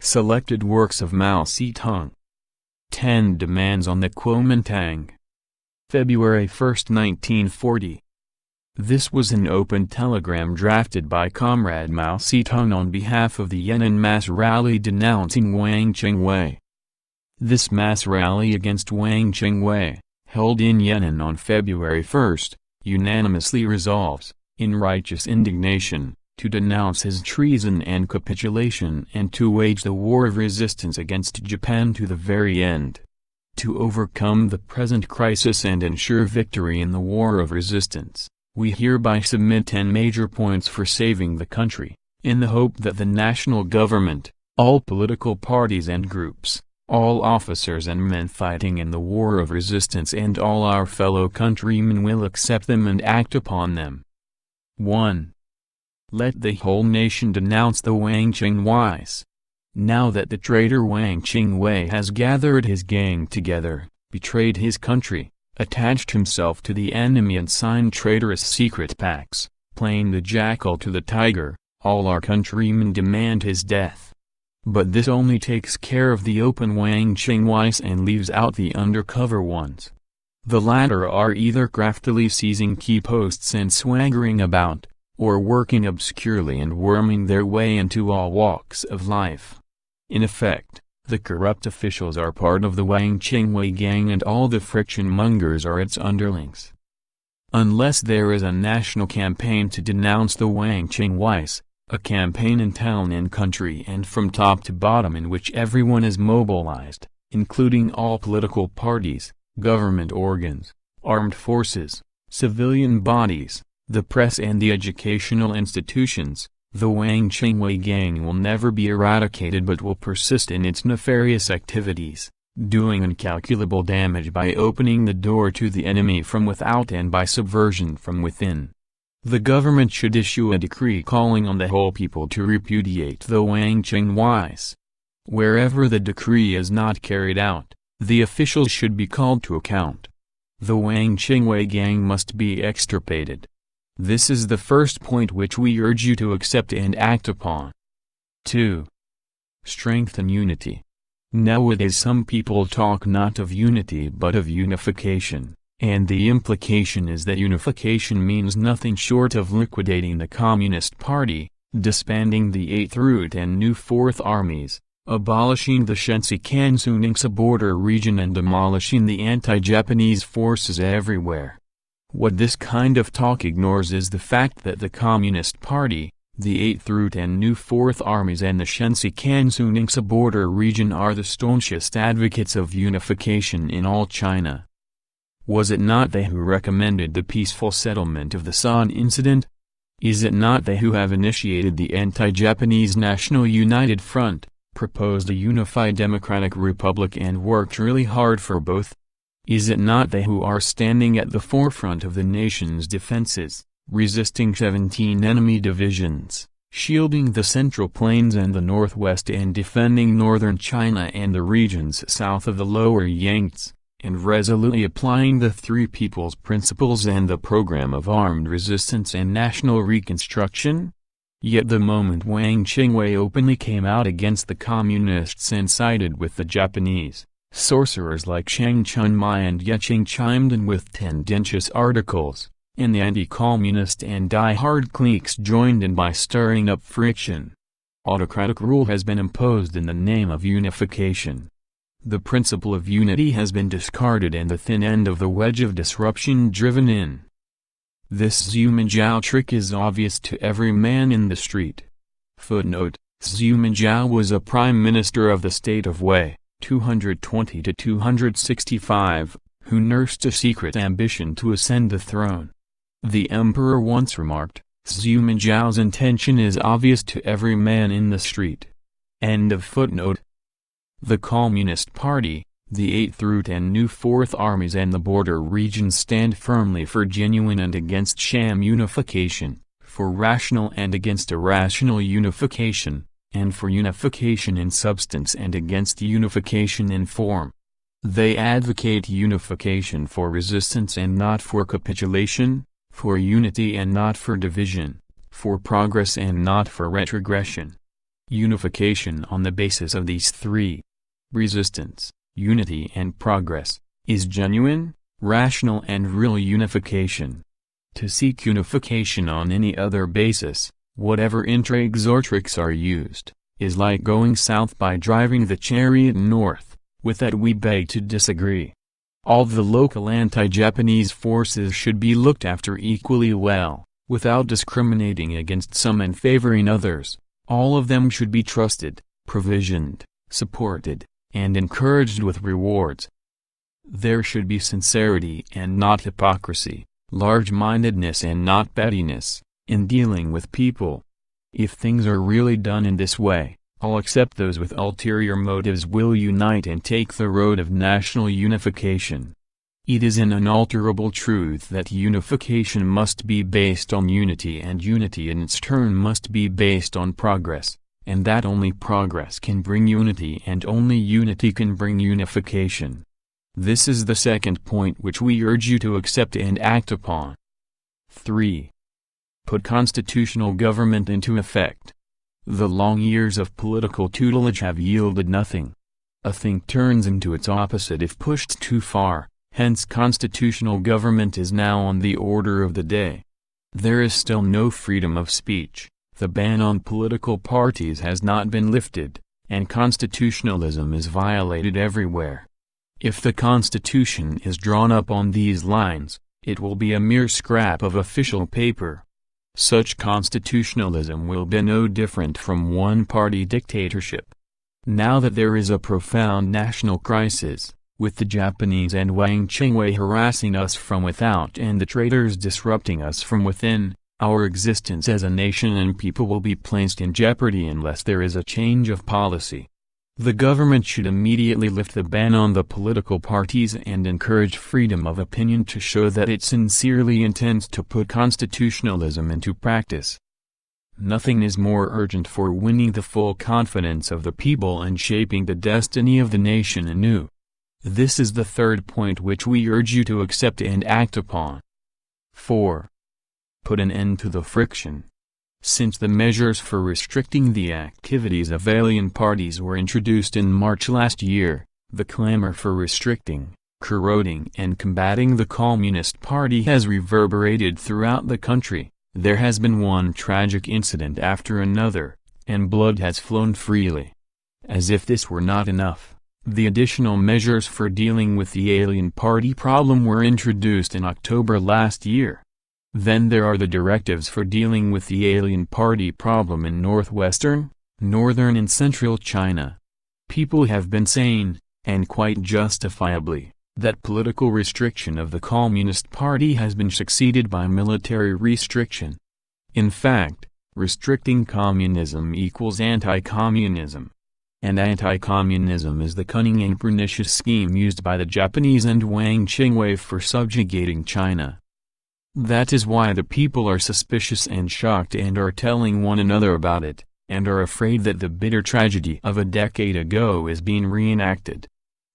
Selected works of Mao Tse-tung. 10 Demands on the Kuomintang. February 1, 1940. This was an open telegram drafted by Comrade Mao Tse-tung on behalf of the Yan'an mass rally denouncing Wang Qingwei. This mass rally against Wang Qingwei, held in Yan'an on February 1, unanimously resolves, in righteous indignation, to denounce his treason and capitulation and to wage the war of resistance against Japan to the very end. To overcome the present crisis and ensure victory in the war of resistance, we hereby submit 10 major points for saving the country, in the hope that the national government, all political parties and groups, all officers and men fighting in the war of resistance and all our fellow countrymen will accept them and act upon them. 1. Let the whole nation denounce the Wang Qingweis. Now that the traitor Wang Qingwei has gathered his gang together, betrayed his country, attached himself to the enemy and signed traitorous secret pacts, playing the jackal to the tiger, all our countrymen demand his death. But this only takes care of the open Wang Qingweis and leaves out the undercover ones. The latter are either craftily seizing key posts and swaggering about, or working obscurely and worming their way into all walks of life. In effect, the corrupt officials are part of the Wang Qingwei gang and all the friction mongers are its underlings. Unless there is a national campaign to denounce the Wang Qingweis, a campaign in town and country and from top to bottom in which everyone is mobilized, including all political parties, government organs, armed forces, civilian bodies, the press and the educational institutions, the Wang Qingwei gang will never be eradicated but will persist in its nefarious activities, doing incalculable damage by opening the door to the enemy from without and by subversion from within. The government should issue a decree calling on the whole people to repudiate the Wang Qingweis. Wherever the decree is not carried out, the officials should be called to account. The Wang Qingwei gang must be extirpated. This is the first point which we urge you to accept and act upon. 2. Strengthen unity. Nowadays some people talk not of unity but of unification, and the implication is that unification means nothing short of liquidating the Communist Party, disbanding the 8th Route and new 4th Armies, abolishing the Shensi-Kansu-Ningxia border region and demolishing the anti-Japanese forces everywhere. What this kind of talk ignores is the fact that the Communist Party, the 8th Route and new 4th Armies and the Shensi-Kansu-Ningxia border region are the staunchest advocates of unification in all China. Was it not they who recommended the peaceful settlement of the San incident? Is it not they who have initiated the anti-Japanese National United Front, proposed a unified democratic republic and worked really hard for both? Is it not they who are standing at the forefront of the nation's defenses, resisting 17 enemy divisions, shielding the Central Plains and the Northwest and defending northern China and the regions south of the lower Yangtze, and resolutely applying the Three People's Principles and the program of armed resistance and national reconstruction? Yet the moment Wang Qingwei openly came out against the Communists and sided with the Japanese, sorcerers like Shang Chunmai and Ye Qing chimed in with tendentious articles, and the anti-communist and die-hard cliques joined in by stirring up friction. Autocratic rule has been imposed in the name of unification. The principle of unity has been discarded and the thin end of the wedge of disruption driven in. This Zhuminjiao trick is obvious to every man in the street. Footnote: Zhuminjiao was a prime minister of the state of Wei, 220 to 265, who nursed a secret ambition to ascend the throne. The emperor once remarked, Zhuminjiao's intention is obvious to every man in the street. End of footnote. The Communist Party, the 8th Route and new 4th Armies and the border regions stand firmly for genuine and against sham unification, for rational and against irrational unification, and for unification in substance and against unification in form. They advocate unification for resistance and not for capitulation, for unity and not for division, for progress and not for retrogression. Unification on the basis of these three: resistance, unity and progress, is genuine, rational and real unification. To seek unification on any other basis, whatever intrigues or tricks are used, is like going south by driving the chariot north. With that we beg to disagree. All the local anti-Japanese forces should be looked after equally well, without discriminating against some and favoring others. All of them should be trusted, provisioned, supported, and encouraged with rewards. There should be sincerity and not hypocrisy, large-mindedness and not pettiness, in dealing with people. If things are really done in this way, all except those with ulterior motives will unite and take the road of national unification. It is an unalterable truth that unification must be based on unity, and unity in its turn must be based on progress, and that only progress can bring unity and only unity can bring unification. This is the second point which we urge you to accept and act upon. 3. Put constitutional government into effect. The long years of political tutelage have yielded nothing. A thing turns into its opposite if pushed too far. Hence constitutional government is now on the order of the day. There is still no freedom of speech, the ban on political parties has not been lifted, and constitutionalism is violated everywhere. If the Constitution is drawn up on these lines, it will be a mere scrap of official paper. Such constitutionalism will be no different from one-party dictatorship. Now that there is a profound national crisis, with the Japanese and Wang Qingwei harassing us from without and the traitors disrupting us from within, our existence as a nation and people will be placed in jeopardy unless there is a change of policy. The government should immediately lift the ban on the political parties and encourage freedom of opinion to show that it sincerely intends to put constitutionalism into practice. Nothing is more urgent for winning the full confidence of the people and shaping the destiny of the nation anew. This is the third point which we urge you to accept and act upon. 4. Put an end to the friction. Since the measures for restricting the activities of alien parties were introduced in March last year, the clamor for restricting, corroding and combating the Communist Party has reverberated throughout the country. There has been one tragic incident after another, and blood has flown freely. As if this were not enough, the additional measures for dealing with the alien party problem were introduced in October last year. Then there are the directives for dealing with the alien party problem in northwestern, northern and central China. People have been saying, and quite justifiably, that political restriction of the Communist Party has been succeeded by military restriction. In fact, restricting communism equals anti-communism. And anti-communism is the cunning and pernicious scheme used by the Japanese and Wang Qingwei for subjugating China. That is why the people are suspicious and shocked and are telling one another about it, and are afraid that the bitter tragedy of a decade ago is being reenacted.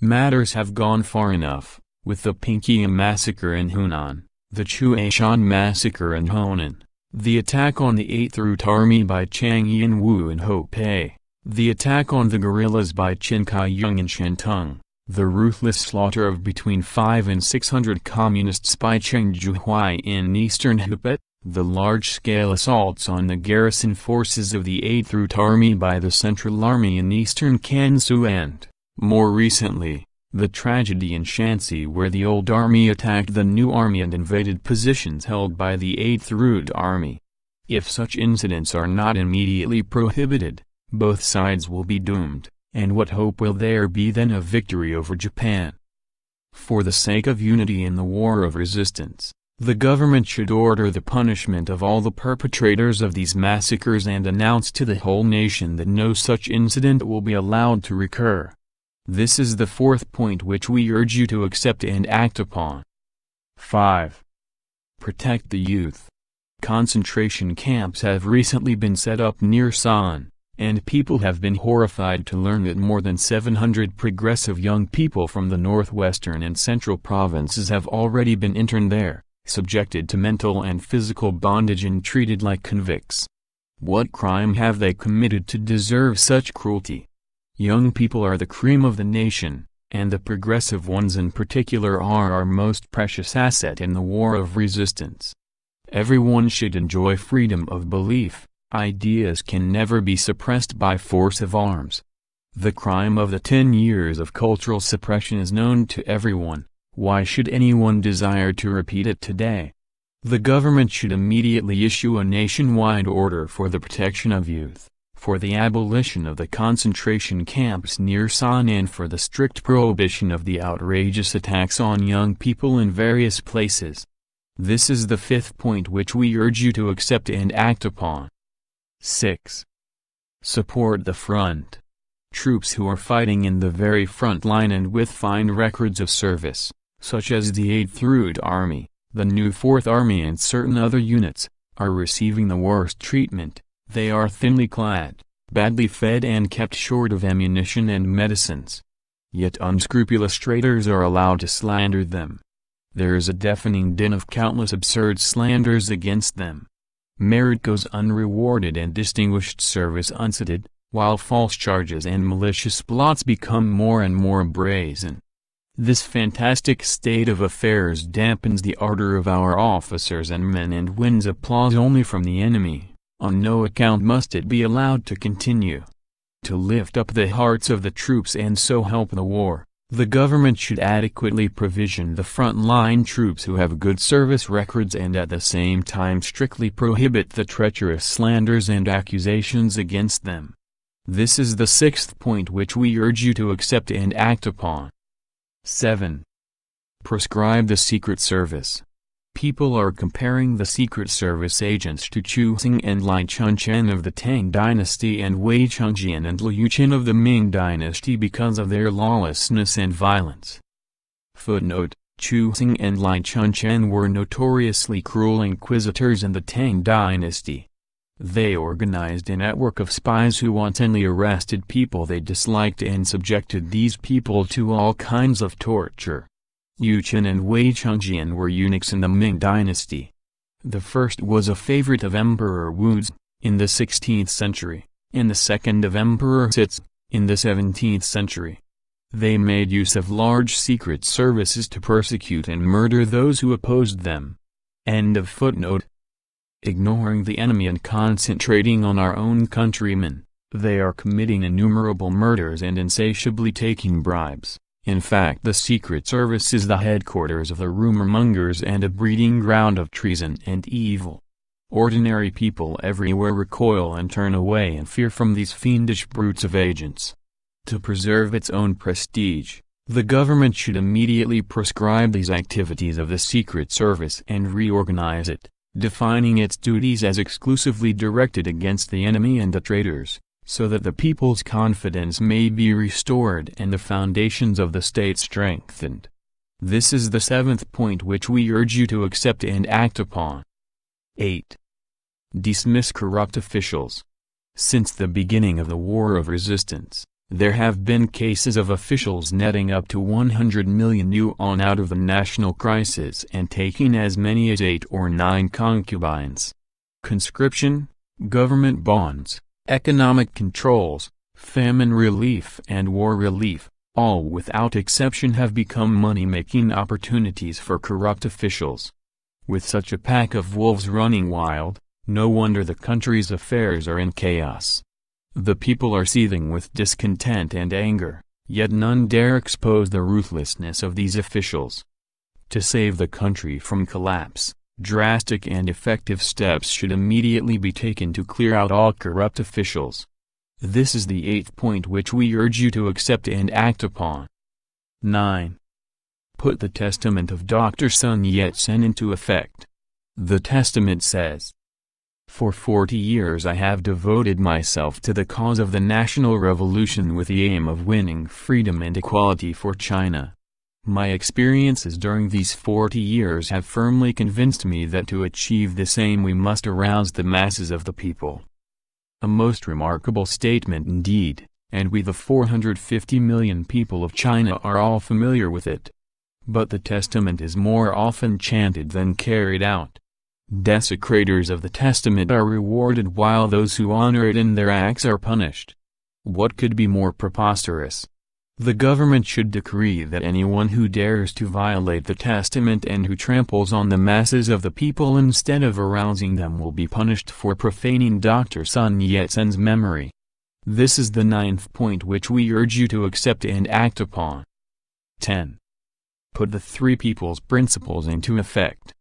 Matters have gone far enough, with the Pinkyam massacre in Hunan, the Chuaishan massacre in Honan, the attack on the 8th Route Army by Chang Yin-woo in Hopei, the attack on the guerrillas by Qin Kai-yung in Shantung, the ruthless slaughter of between 500 and 600 communists by Cheng Zhuhai in eastern Hebei, the large-scale assaults on the garrison forces of the 8th Route Army by the Central Army in eastern Gansu and, more recently, the tragedy in Shanxi where the old army attacked the new army and invaded positions held by the 8th Route Army. If such incidents are not immediately prohibited, both sides will be doomed, and what hope will there be then of victory over Japan? For the sake of unity in the war of resistance, the government should order the punishment of all the perpetrators of these massacres and announce to the whole nation that no such incident will be allowed to recur. This is the fourth point which we urge you to accept and act upon. 5. Protect the youth. Concentration camps have recently been set up near San, and people have been horrified to learn that more than 700 progressive young people from the northwestern and central provinces have already been interned there, subjected to mental and physical bondage and treated like convicts. What crime have they committed to deserve such cruelty? Young people are the cream of the nation, and the progressive ones in particular are our most precious asset in the war of resistance. Everyone should enjoy freedom of belief. Ideas can never be suppressed by force of arms. The crime of the 10 years of cultural suppression is known to everyone. Why should anyone desire to repeat it today? The government should immediately issue a nationwide order for the protection of youth, for the abolition of the concentration camps near Sun and for the strict prohibition of the outrageous attacks on young people in various places. This is the fifth point which we urge you to accept and act upon. 6. Support the front. Troops who are fighting in the very front line and with fine records of service, such as the 8th Route Army, the new 4th Army and certain other units, are receiving the worst treatment. They are thinly clad, badly fed and kept short of ammunition and medicines. Yet unscrupulous traitors are allowed to slander them. There is a deafening din of countless absurd slanders against them. Merit goes unrewarded and distinguished service uncited, while false charges and malicious plots become more and more brazen. This fantastic state of affairs dampens the ardor of our officers and men and wins applause only from the enemy. On no account must it be allowed to continue. To lift up the hearts of the troops and so help the war, the government should adequately provision the front-line troops who have good service records and at the same time strictly prohibit the treacherous slanders and accusations against them. This is the sixth point which we urge you to accept and act upon. 7. Proscribe the Secret Service. People are comparing the Secret Service agents to Chu Xing and Lai Chunchen of the Tang dynasty and Wei Chengjian and Liu Qin of the Ming dynasty because of their lawlessness and violence. Footnote: Chu Xing and Lai Chunchen were notoriously cruel inquisitors in the Tang dynasty. They organized a network of spies who wantonly arrested people they disliked and subjected these people to all kinds of torture. Liu Qin and Wei Chengjian were eunuchs in the Ming dynasty. The first was a favorite of Emperor Wu's, in the 16th century, and the second of Emperor Sit's, in the 17th century. They made use of large secret services to persecute and murder those who opposed them. End of footnote. Ignoring the enemy and concentrating on our own countrymen, they are committing innumerable murders and insatiably taking bribes. In fact, the Secret Service is the headquarters of the rumor-mongers and a breeding ground of treason and evil. Ordinary people everywhere recoil and turn away in fear from these fiendish brutes of agents. To preserve its own prestige, the government should immediately proscribe these activities of the Secret Service and reorganize it, defining its duties as exclusively directed against the enemy and the traitors, so that the people's confidence may be restored and the foundations of the state strengthened. This is the seventh point which we urge you to accept and act upon. 8. Dismiss corrupt officials. Since the beginning of the War of Resistance, there have been cases of officials netting up to 100 million yuan out of the national crisis and taking as many as 8 or 9 concubines. Conscription, government bonds, economic controls, famine relief and war relief, all without exception have become money-making opportunities for corrupt officials. With such a pack of wolves running wild, no wonder the country's affairs are in chaos. The people are seething with discontent and anger, yet none dare expose the ruthlessness of these officials. To save the country from collapse, drastic and effective steps should immediately be taken to clear out all corrupt officials. This is the eighth point which we urge you to accept and act upon. 9. Put the testament of Dr. Sun Yat Sen into effect. The testament says, "For 40 years I have devoted myself to the cause of the national revolution with the aim of winning freedom and equality for China. My experiences during these 40 years have firmly convinced me that to achieve this aim we must arouse the masses of the people." A most remarkable statement indeed, and we the 450 million people of China are all familiar with it. But the testament is more often chanted than carried out. Desecrators of the Testament are rewarded while those who honor it in their acts are punished. What could be more preposterous? The government should decree that anyone who dares to violate the Testament and who tramples on the masses of the people instead of arousing them will be punished for profaning Dr. Sun Yat Sen's memory. This is the 9th point which we urge you to accept and act upon. 10. Put the Three People's Principles into effect.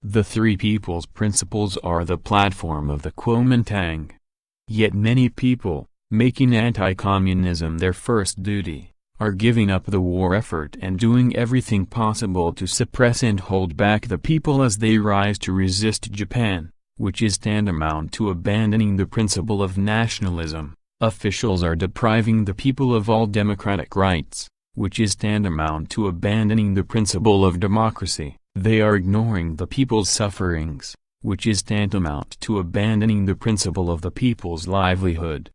The Three People's Principles are the platform of the Kuomintang. Yet many people, making anti-communism their first duty, are giving up the war effort and doing everything possible to suppress and hold back the people as they rise to resist Japan, which is tantamount to abandoning the principle of nationalism. Officials are depriving the people of all democratic rights, which is tantamount to abandoning the principle of democracy. They are ignoring the people's sufferings, which is tantamount to abandoning the principle of the people's livelihood.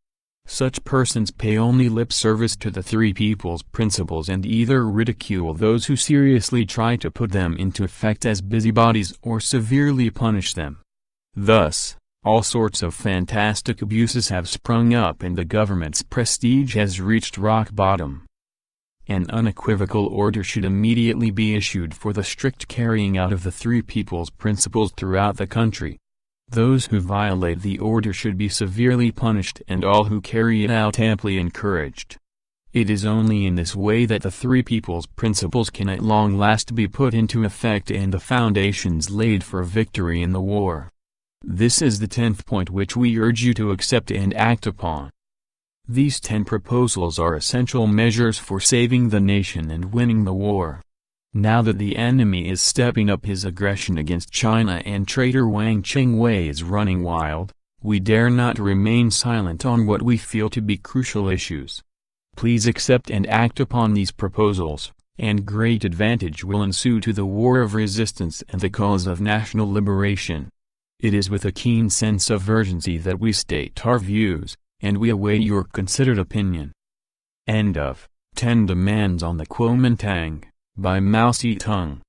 Such persons pay only lip service to the Three People's Principles and either ridicule those who seriously try to put them into effect as busybodies or severely punish them. Thus, all sorts of fantastic abuses have sprung up and the government's prestige has reached rock bottom. An unequivocal order should immediately be issued for the strict carrying out of the Three People's Principles throughout the country. Those who violate the order should be severely punished and all who carry it out amply encouraged. It is only in this way that the Three People's Principles can at long last be put into effect and the foundations laid for victory in the war. This is the 10th point which we urge you to accept and act upon. These 10 proposals are essential measures for saving the nation and winning the war. Now that the enemy is stepping up his aggression against China and traitor Wang Qingwei is running wild, we dare not remain silent on what we feel to be crucial issues. Please accept and act upon these proposals, and great advantage will ensue to the war of resistance and the cause of national liberation. It is with a keen sense of urgency that we state our views, and we await your considered opinion. End of 10 Demands on the Kuomintang, by Mao Tse-tung.